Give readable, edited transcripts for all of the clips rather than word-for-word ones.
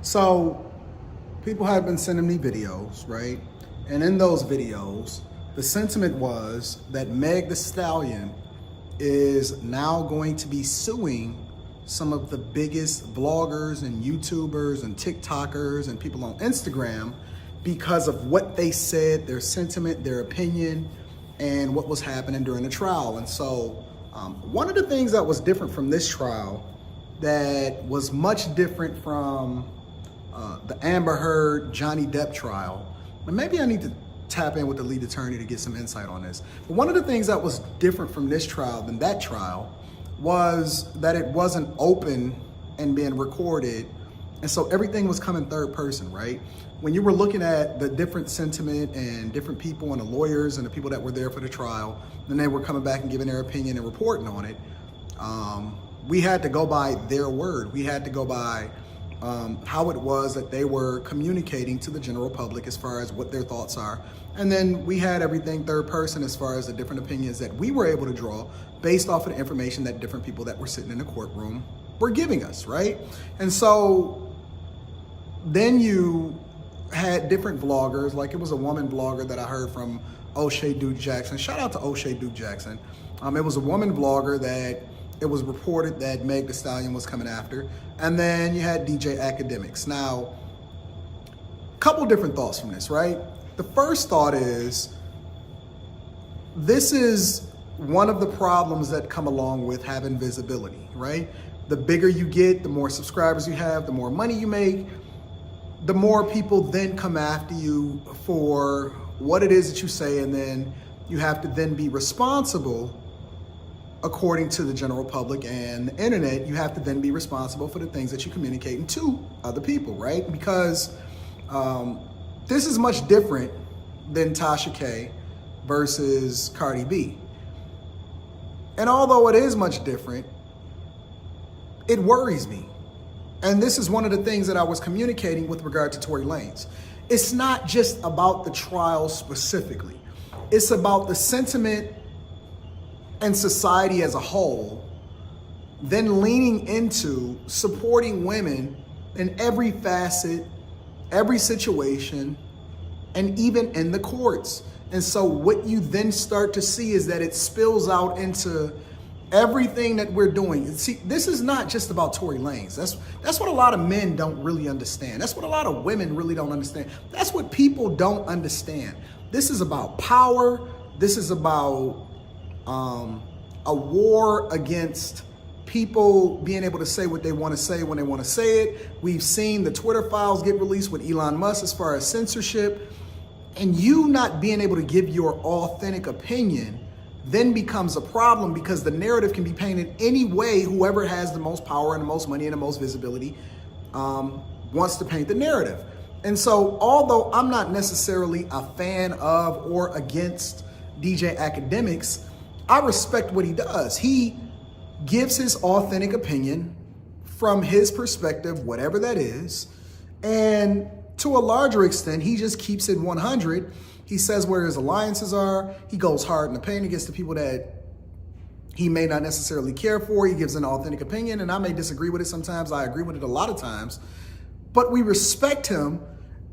So people have been sending me videos, right? And in those videos, the sentiment was that Meg Thee Stallion is now going to be suing some of the biggest vloggers and YouTubers and TikTokers and people on Instagram because of what they said, their sentiment, their opinion, and what was happening during the trial. And so one of the things that was different from this trial that was much different from the Amber Heard Johnny Depp trial, and maybe I need to tap in with the lead attorney to get some insight on this. But one of the things that was different from this trial than that trial was that it wasn't open and being recorded. And so everything was coming third person, right? When you were looking at the different sentiment and different people and the lawyers and the people that were there for the trial, then they were coming back and giving their opinion and reporting on it. We had to go by their word. We had to go by how it was that they were communicating to the general public as far as what their thoughts are. And then we had everything third person as far as the different opinions that we were able to draw based off of the information that different people that were sitting in the courtroom were giving us, right? And so then you had different vloggers, like it was a woman vlogger that I heard from O'Shea Duke Jackson. Shout out to O'Shea Duke Jackson. It was a woman vlogger that it was reported that Meg Thee Stallion was coming after. And then you had DJAkademiks. Now, a couple different thoughts from this, right? The first thought is, this is one of the problems that come along with having visibility, right? The bigger you get, the more subscribers you have, the more money you make, the more people then come after you for what it is that you say, and then you have to then be responsible according to the general public and the internet. You have to then be responsible for the things that you communicate to other people, right? Because this is much different than Tasha K versus Cardi B. And although it is much different, it worries me. And this is one of the things that I was communicating with regard to ToryLanez. It's not just about the trial specifically. It's about the sentiment and society as a whole, then leaning into supporting women in every facet, every situation, and even in the courts. And so what you then start to see is that it spills out into everything that we're doing. See, this is not just about ToryLanez. That's what a lot of men don't really understand. That's what a lot of women really don't understand. That's what people don't understand. This is about power. This is about a war against people being able to say what they want to say when they want to say it. We've seen the Twitter files get released with Elon Musk as far as censorship. And you not being able to give your authentic opinion then becomes a problem, because the narrative can be painted any way whoever has the most power and the most money and the most visibility wants to paint the narrative. And so although I'm not necessarily a fan of or against DJAkademiks, I respect what he does. He gives his authentic opinion from his perspective, whatever that is. And to a larger extent, he just keeps it 100. He says where his alliances are. He goes hard in the paint against the people that he may not necessarily care for. He gives an authentic opinion, and I may disagree with it sometimes. I agree with it a lot of times. But we respect him,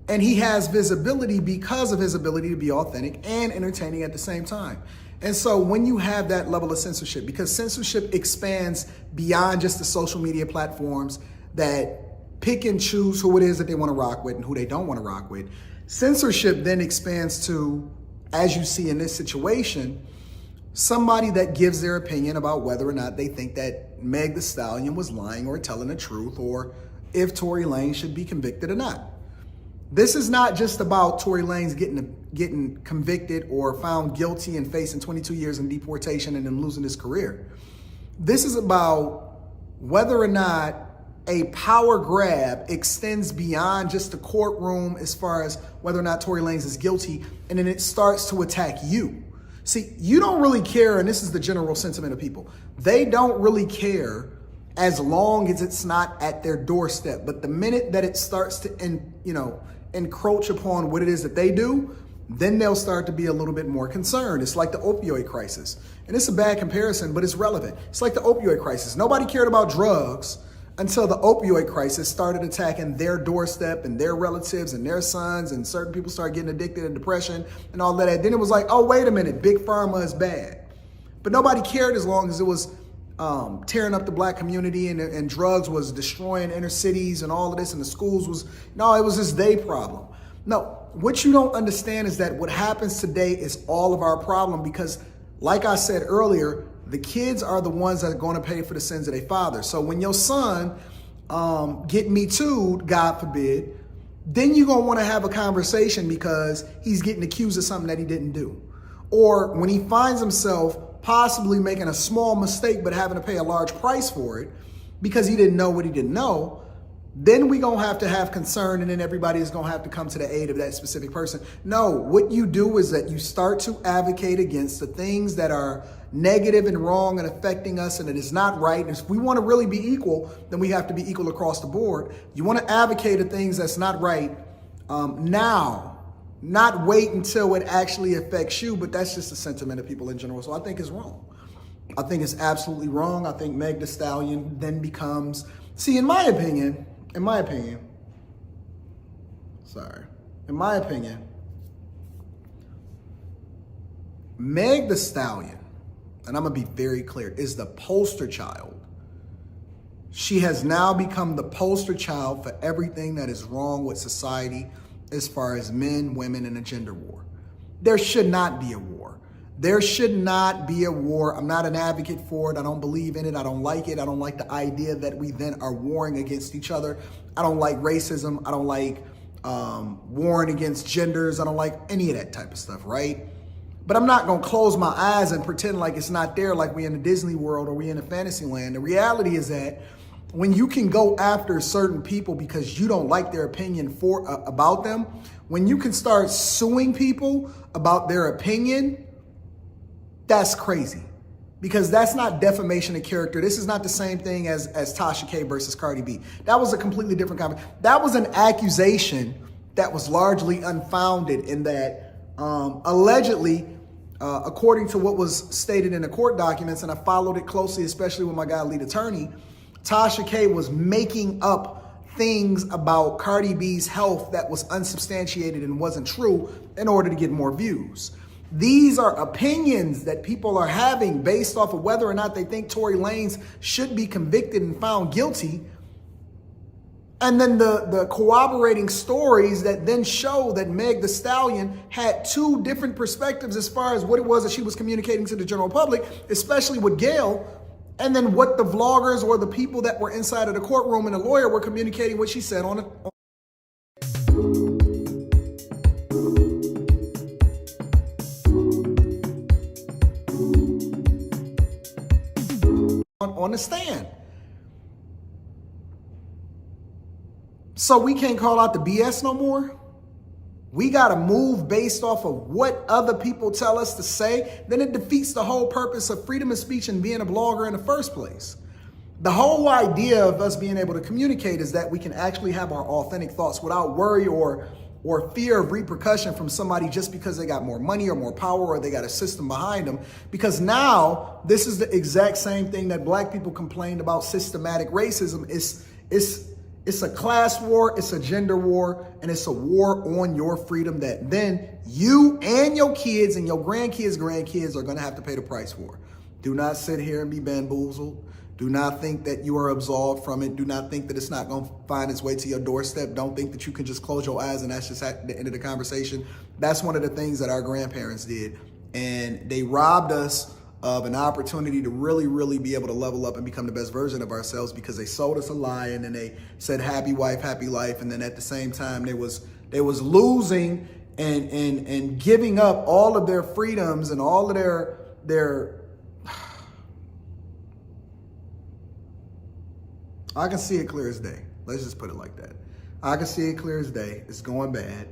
and he has visibility because of his ability to be authentic and entertaining at the same time. And so when you have that level of censorship, because censorship expands beyond just the social media platforms that pick and choose who it is that they want to rock with and who they don't want to rock with, censorship then expands to, as you see in this situation, somebody that gives their opinion about whether or not they think that Meg Thee Stallion was lying or telling the truth, or if ToryLanez should be convicted or not. This is not just about ToryLanez getting convicted or found guilty and facing 22 years in deportation and then losing his career. This is about whether or not a power grab extends beyond just the courtroom as far as whether or not ToryLanez is guilty, and then it starts to attack you. See, you don't really care, and this is the general sentiment of people. They don't really care as long as it's not at their doorstep. But the minute that it starts to, encroach upon what it is that they do, then they'll start to be a little bit more concerned. It's like the opioid crisis. And it's a bad comparison, but it's relevant. It's like the opioid crisis. Nobody cared about drugs until the opioid crisis started attacking their doorstep and their relatives and their sons, and certain people started getting addicted and depression and all that. Then it was like, oh, wait a minute, big pharma is bad. But nobody cared as long as it was tearing up the black community and drugs was destroying inner cities and all of this, and the schools was, no, it was just their problem. No, what you don't understand is that what happens today is all of our problem, because like I said earlier, the kids are the ones that are going to pay for the sins of their father. So when your son get Me Too'd, God forbid, then you're going to want to have a conversation because he's getting accused of something that he didn't do. Or when he finds himself possibly making a small mistake but having to pay a large price for it because he didn't know what he didn't know, then we're going to have concern, and then everybody is going to have to come to the aid of that specific person. No, what you do is that you start to advocate against the things that are negative and wrong and affecting us, and it is not right. And if we want to really be equal, then we have to be equal across the board. You want to advocate the things that's not right now, not wait until it actually affects you, but that's just the sentiment of people in general. So I think it's wrong. I think it's absolutely wrong. I think Meg Thee Stallion then becomes, see, in my opinion, Meg Thee Stallion, and I'm gonna be very clear, is the poster child. She has now become the poster child for everything that is wrong with society as far as men, women, and a gender war. There should not be a war. There should not be a war. I'm not an advocate for it. I don't believe in it. I don't like it. I don't like the idea that we then are warring against each other. I don't like racism. I don't like warring against genders. I don't like any of that type of stuff, right? But I'm not going to close my eyes and pretend like it's not there, like we in the Disney world or we in a fantasy land. The reality is that when you can go after certain people because you don't like their opinion about them, when you can start suing people about their opinion, that's crazy, because that's not defamation of character. This is not the same thing as Tasha K versus Cardi B. That was a completely different conversation. That was an accusation that was largely unfounded in that allegedly, according to what was stated in the court documents, and I followed it closely, especially with my guy, lead attorney, Tasha K was making up things about Cardi B's health that was unsubstantiated and wasn't true in order to get more views. These are opinions that people are having based off of whether or not they think ToryLanez should be convicted and found guilty. And then the corroborating stories that then show that Meg Thee Stallion had two different perspectives as far as what it was that she was communicating to the general public, especially with Gayle, and then what the vloggers or the people that were inside of the courtroom and the lawyer were communicating what she said on the stand. So we can't call out the BS no more. We got to move based off of what other people tell us to say. Then it defeats the whole purpose of freedom of speech and being a blogger in the first place. The whole idea of us being able to communicate is that we can actually have our authentic thoughts without worry or fear of repercussion from somebody just because they got more money or more power or they got a system behind them. Because now this is the exact same thing that black people complained about, systematic racism. It's a class war, it's a gender war, and it's a war on your freedom that then you and your kids and your grandkids are going to have to pay the price for. Do not sit here and be bamboozled. Do not think that you are absolved from it. Do not think that it's not going to find its way to your doorstep. Don't think that you can just close your eyes and that's just at the end of the conversation. That's one of the things that our grandparents did. And they robbed us of an opportunity to really, really be able to level up and become the best version of ourselves, because they sold us a lie and then they said happy wife, happy life. And then at the same time, they was losing and giving up all of their freedoms and all of their I can see it clear as day. Let's just put it like that. I can see it clear as day. It's going bad.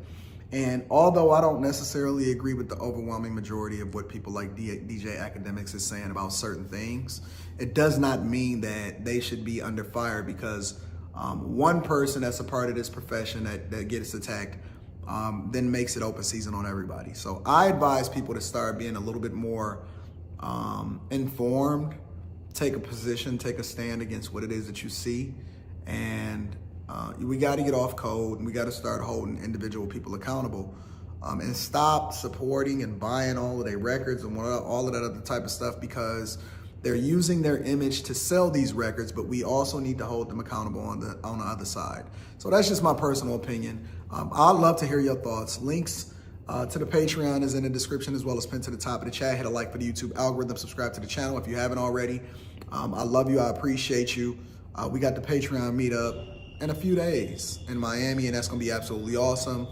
And although I don't necessarily agree with the overwhelming majority of what people like DJAkademiks is saying about certain things, it does not mean that they should be under fire because one person that's a part of this profession that gets attacked then makes it open season on everybody. So I advise people to start being a little bit more informed take a position, take a stand against what it is that you see. And we got to get off code, and we got to start holding individual people accountable, and stop supporting and buying all of their records and all of that other type of stuff, because they're using their image to sell these records, but we also need to hold them accountable on the other side. So that's just my personal opinion. I'd love to hear your thoughts. Links to the Patreon is in the description, as well as pinned to the top of the chat. Hit a like for the YouTube algorithm. Subscribe to the channel if you haven't already. I love you. I appreciate you. We got the Patreon meetup in a few days in Miami, and that's going to be absolutely awesome.